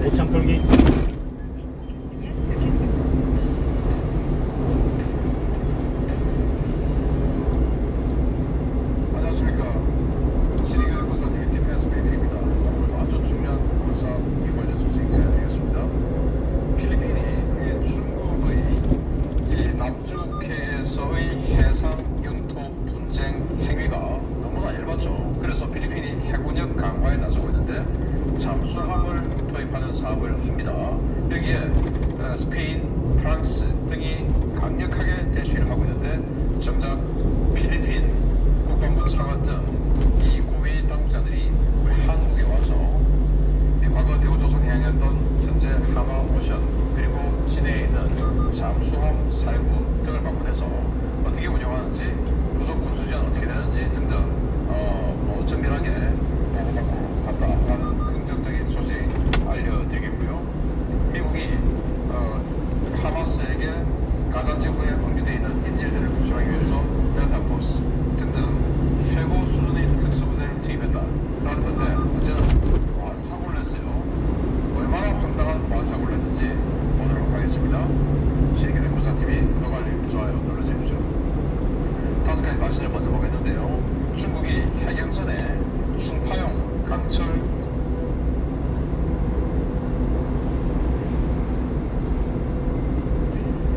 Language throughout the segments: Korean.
내창 풀기. 안녕하십니까. 시리가 군사TV 디펜스 브리핑입니다. 자, 오늘도 아주 중요한 군사 무기 관련 소식 전해드리겠습니다. 필리핀이 중국의 이 남중해에서의 해상 영토 분쟁 행위가 너무나 열받죠. 그래서 필리핀이 해군력 강화에 나서고 있는데 잠수함을 도입하는 사업을 합니다. 여기에 스페인, 프랑스 등이 강력하게 대시를 하고 있는데 정작 필리핀 국방부 차관 등 이 고위 당국자들이 우리 한국에 와서 과거 대우조선 해양이었던 현재 하마오션 그리고 진해에 있는 잠수함 사령부 등을 방문해서 어떻게 운영하는지 후속 군수지원 어떻게 되는지 등등 정밀하게 보고받고 갔다라는 긍정적인 소식 알려드리겠고요. 미국이 하마스에게 가자 지구에 방류되어 있는 인질들을 구출하기 위해서 델타포스 등등 최고 수준의 특수부대를 투입했다라는 건데 문제는 보안사고를 냈어요. 얼마나 황당한 보안사고를 냈는지 보도록 하겠습니다. 시리게대 군사TV 구독, 알림, 좋아요 눌러주십시오. 5가지 단신을 먼저 보겠는데요. 중국이 해경선에 충파용 강철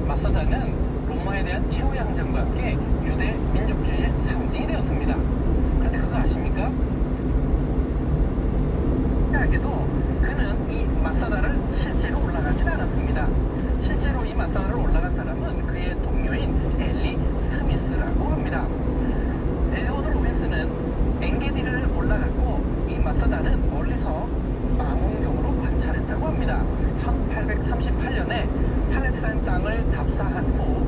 마사다는 로마에 대한 최후의 항쟁과 함께 유대 민족주의의 상징이 되었습니다. 그런데 그거 아십니까? 신기하게도 그는 이 마사다를 실제로 올라가진 않았습니다. 실제로 이 마사다를 올라간 사람은 그의 동료인 엘리 스미스라고 합니다. 에드워드 로빈스는 엥게디를 올라갔고 이 마사다는 멀리서 망원경으로 관찰했다고 합니다. 1838년에 팔레스타인 땅을 답사한 후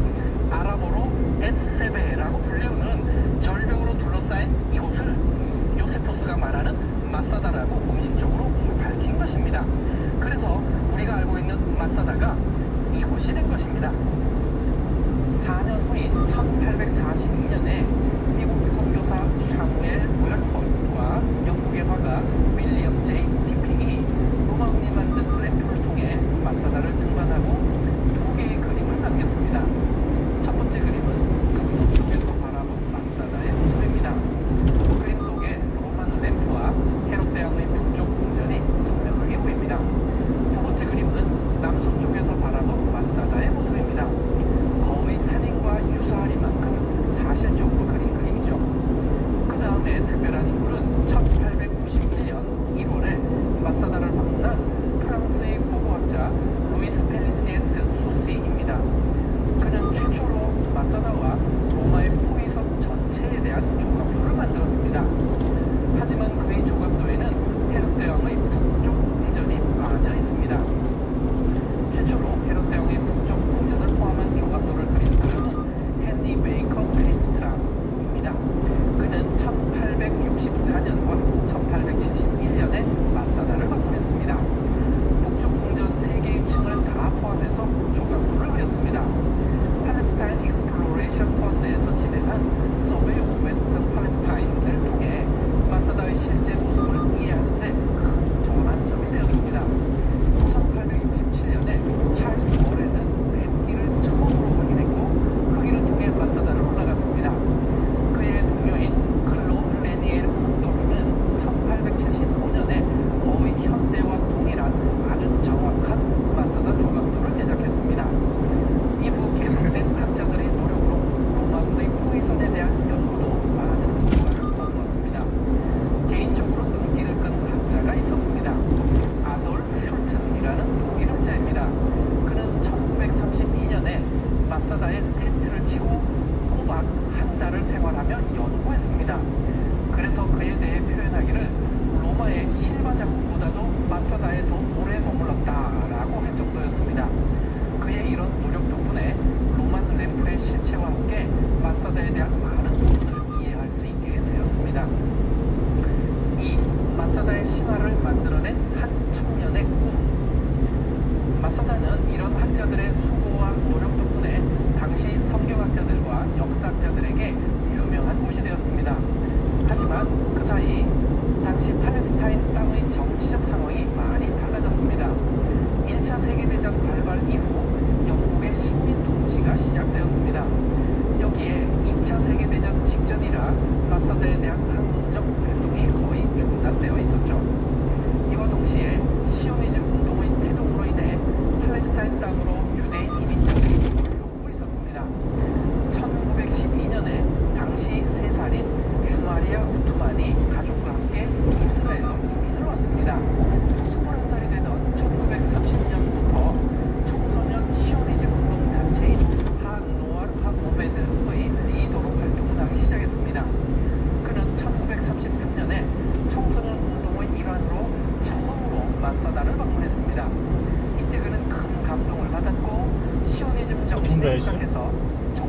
아랍어로 에스세베라고 불리우는 절벽으로 둘러싸인 이곳을 요세푸스가 말하는 마사다라고 공식적으로 밝힌 것입니다. 그래서 우리가 알고 있는 마사다가 이곳이 된 것입니다. 4년 후인 1842년에 미국 선교사 샤무엘 웰컴과 영국의 화가 윌리엄 제이 티핑이 로마군이 만든 램프를 통해 마사다를 등반하고 두 개의 그림을 남겼습니다. 첫 번째 그림은 북서쪽에서 바라본 마사다의 모습입니다. 그림 속에 로만 램프와 헤롯 대왕의 북쪽 궁전이 선명하게 보입니다. 두 번째 그림은 남서쪽에서 바라본 마사다의 모습입니다. 거의 사진과 유사하리만큼 사실적으로 그린 그림이죠. 그 다음에 특별한 인물은 1851년 1월에 마사다를 방문한 프랑스의 고고학자 루이스 펠리시엔 드 소시입니다. 그는 최초로 마사다와 로마의 포위선 전체에 대한 조각도를 만들었습니다. 하지만 그의 조각도에는 헤롯 대왕의 북쪽 궁전이 빠져 있습니다. 최초로 헤롯 대왕의 북쪽 궁전을 포함한 조각도를 그린 사람은 헨리 베이커 트리스트람입니다. 그는 1864년과 1871년에 마사다를 방문했습니다. 북쪽 궁전 3개의 층을 다 포함해서 조각도를 그렸습니다. 팔레스타인 익스플로레이션 펀드에서 진행한 서베이 오브 웨스턴 팔레스타인을 통해 마사다의 실제 모습을 이해하는데 큰 전환점이 되었습니다. 1867년에 찰스 워렌은 뱀길을 처음으로 확인했고 그 길을 통해 마사다를 올라갔습니다. 그의 동료인 클로드 레니엘 콘도르는 1875년에 거의 현대와 동일한 아주 정확한 마사다 조각도를 제작했습니다. 이후 계속된 학자들의 노력으로 로마군의 포위선에 대한 연구도 많은 성과를 거두었습니다. 개인적으로 눈길을 끈 학자가 있었습니다. 아돌프 슐튼이라는 독일학자입니다. 그는 1932년에 마사다에 텐트를 치고 꼬박 한 달을 생활하며 연구했습니다. 그래서 그에 대해 표현하기를 로마의 실바 장군보다도 마사다에 더 오래 머물렀다라고 할 정도였습니다. 그의 이런 노력 덕분에 로만 램프의 실체와 함께 마사다에 대한 많은 부분을